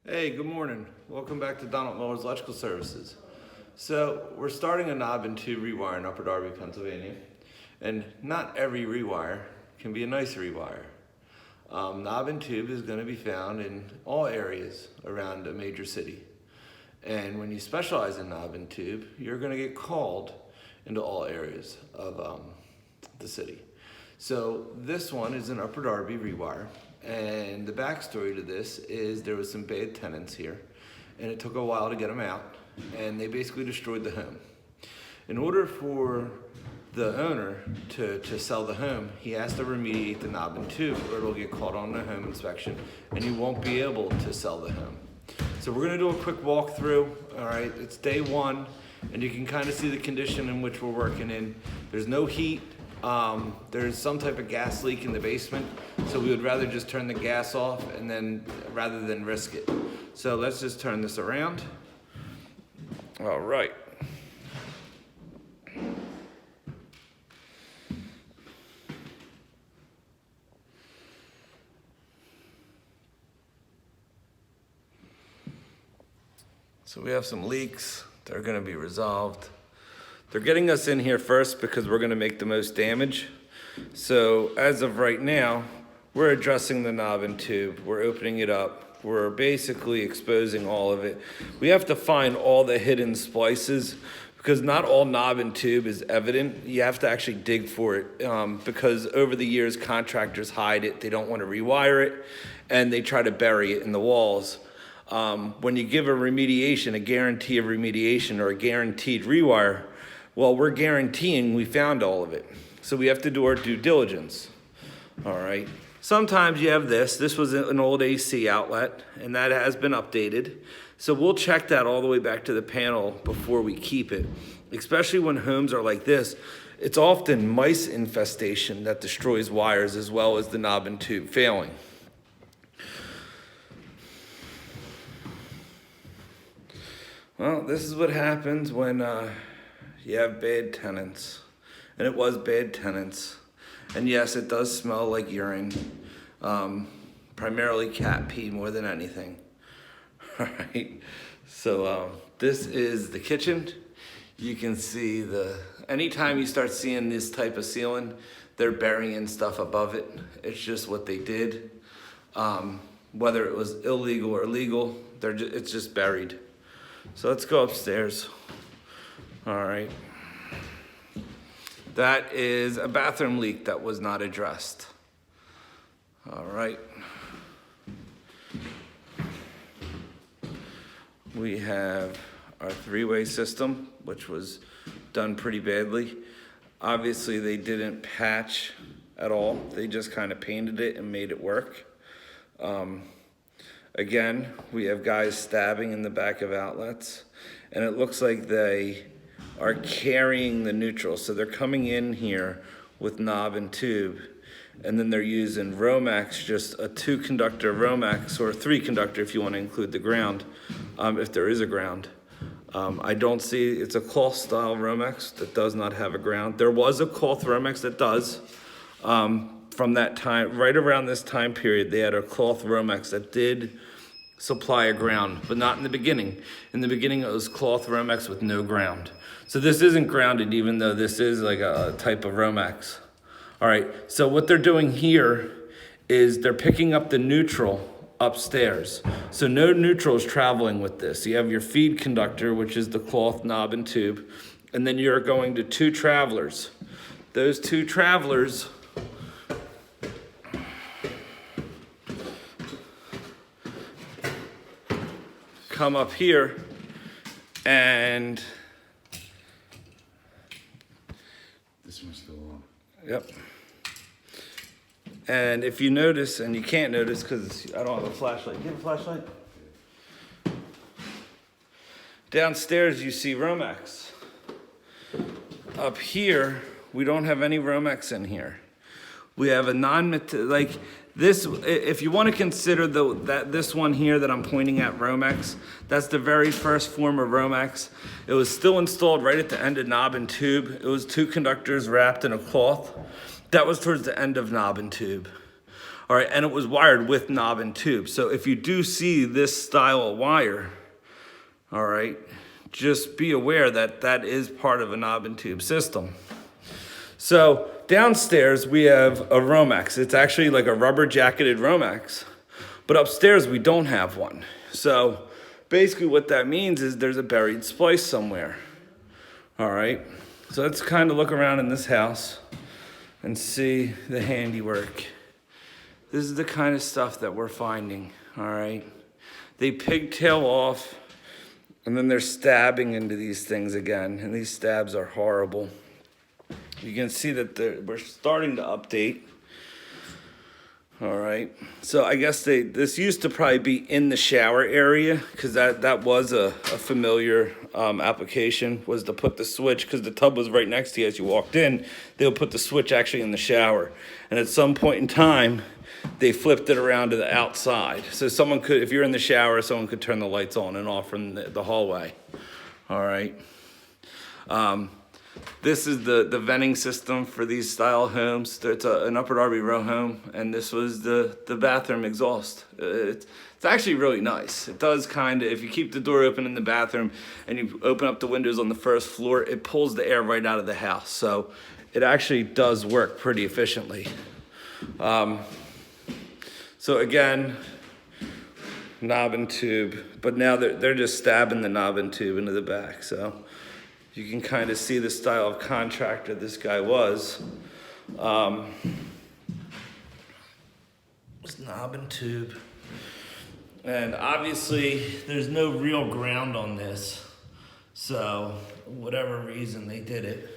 Hey, good morning. Welcome back to Donald Miller's Electrical Services. So we're starting a knob and tube rewire in Upper Darby, Pennsylvania. And not every rewire can be a nice rewire. Knob and tube is going to be found in all areas around a major city. And when you specialize in knob and tube, you're going to get called into all areas of the city. So this one is an Upper Darby rewire. And the backstory to this is there was some bad tenants here, and it took a while to get them out, and they basically destroyed the home. In order for the owner to sell the home, he has to remediate the knob and tube, or it'll get caught on the home inspection, and he won't be able to sell the home. So we're gonna do a quick walkthrough. All right, it's day one, and you can kind of see the condition in which we're working in. There's no heat. There's some type of gas leak in the basement, so we would rather just turn the gas off and then rather than risk it. So let's just turn this around. All right. So we have some leaks. They're going to be resolved. They're getting us in here first because we're going to make the most damage. So as of right now, we're addressing the knob and tube. We're opening it up. We're basically exposing all of it. We have to find all the hidden splices because not all knob and tube is evident. You have to actually dig for it because over the years, contractors hide it. They don't want to rewire it, and they try to bury it in the walls. When you give a remediation, a guarantee of remediation or a guaranteed rewire, well, we're guaranteeing we found all of it. So we have to do our due diligence, all right? Sometimes you have this. This was an old AC outlet, and that has been updated. So we'll check that all the way back to the panel before we keep it, especially when homes are like this. It's often mice infestation that destroys wires as well as the knob and tube failing. Well, this is what happens when you have bad tenants, and it was bad tenants. And yes, it does smell like urine, primarily cat pee more than anything. All right, so this is the kitchen. You can see anytime you start seeing this type of ceiling, they're burying stuff above it. It's just what they did. Whether it was illegal or legal, it's just buried. So let's go upstairs. All right. That is a bathroom leak that was not addressed. All right. We have our three-way system, which was done pretty badly. Obviously, they didn't patch at all. They just kind of painted it and made it work. Again, we have guys stabbing in the back of outlets, and it looks like they are carrying the neutral. So they're coming in here with knob and tube, and then they're using Romex, just a 2-conductor Romex, or a 3-conductor if you want to include the ground, if there is a ground. I don't see, it's a cloth style Romex that does not have a ground. There was a cloth Romex that does. From that time, right around this time period, they had a cloth Romex that did supply a ground, but not in the beginning. In the beginning, it was cloth Romex with no ground. So this isn't grounded, even though this is like a type of Romex. All right, so what they're doing here is they're picking up the neutral upstairs. So no neutral is traveling with this. You have your feed conductor, which is the cloth knob and tube, and then you're going to 2 travelers. Those 2 travelers come up here, and this one's still on. Yep. And if you notice, and you can't notice because I don't have a flashlight. Do you have a flashlight? Downstairs you see Romex. Up here, we don't have any Romex in here. We have a like this, if you want to consider this one here that I'm pointing at Romex, that's the very first form of Romex. It was still installed right at the end of knob and tube. It was 2 conductors wrapped in a cloth. That was towards the end of knob and tube. All right, and it was wired with knob and tube. So if you do see this style of wire, all right, just be aware that that is part of a knob and tube system. So downstairs we have a Romex. It's actually like a rubber jacketed Romex, but upstairs we don't have one. So basically what that means is there's a buried splice somewhere. All right, so let's kind of look around in this house and see the handiwork. This is the kind of stuff that we're finding, all right? They pigtail off, and then they're stabbing into these things again, and these stabs are horrible. You can see that we're starting to update. All right, so I guess this used to probably be in the shower area, because that was a familiar application, was to put the switch, because the tub was right next to you as you walked in. They'll put the switch actually in the shower, and at some point in time, they flipped it around to the outside. So someone could, if you're in the shower, someone could turn the lights on and off from the hallway. All right. This is the venting system for these style homes. It's an Upper Darby row home, and this was the bathroom exhaust. It's actually really nice. It does kind of, if you keep the door open in the bathroom and you open up the windows on the first floor, it pulls the air right out of the house. So it actually does work pretty efficiently. So again, knob and tube, but now they're just stabbing the knob and tube into the back. So you can kind of see the style of contractor this guy was. It's knob and tube. And obviously there's no real ground on this. So whatever reason they did it.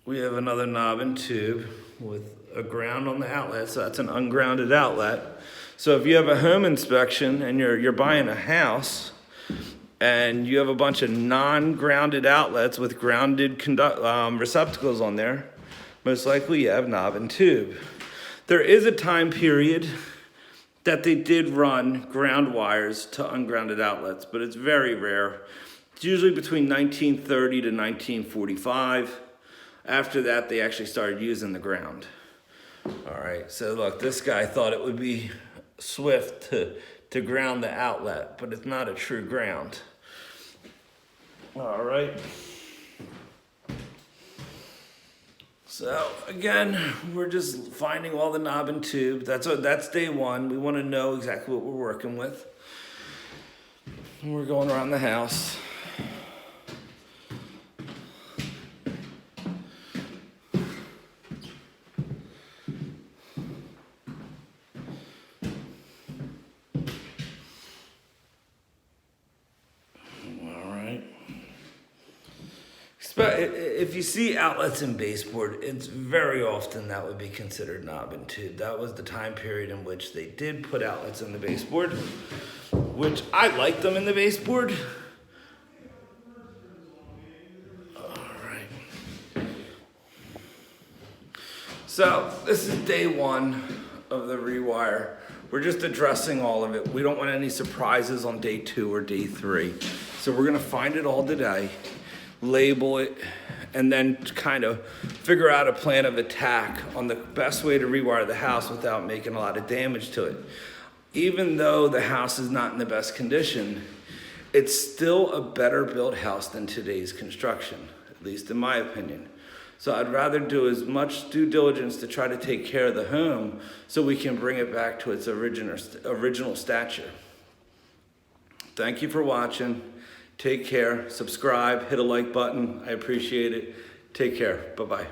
We have another knob and tube with a ground on the outlet, so that's an ungrounded outlet. So if you have a home inspection and you're buying a house and you have a bunch of non-grounded outlets with grounded receptacles on there, most likely you have knob and tube. There is a time period that they did run ground wires to ungrounded outlets, but it's very rare. It's usually between 1930 to 1945. After that, they actually started using the ground. All right, so look, this guy thought it would be swift to ground the outlet, but it's not a true ground. All right. So again, we're just finding all the knob and tube. That's day one. We want to know exactly what we're working with. And we're going around the house. If you see outlets in baseboard, it's very often that would be considered knob and tube. That was the time period in which they did put outlets in the baseboard, which I like them in the baseboard. All right. So this is day one of the rewire. We're just addressing all of it. We don't want any surprises on day 2 or day 3. So we're gonna find it all today, label it, and then kind of figure out a plan of attack on the best way to rewire the house without making a lot of damage to it. Even though the house is not in the best condition, it's still a better built house than today's construction, at least in my opinion. So I'd rather do as much due diligence to try to take care of the home so we can bring it back to its original stature. Thank you for watching. Take care, subscribe, hit a like button. I appreciate it. Take care, bye-bye.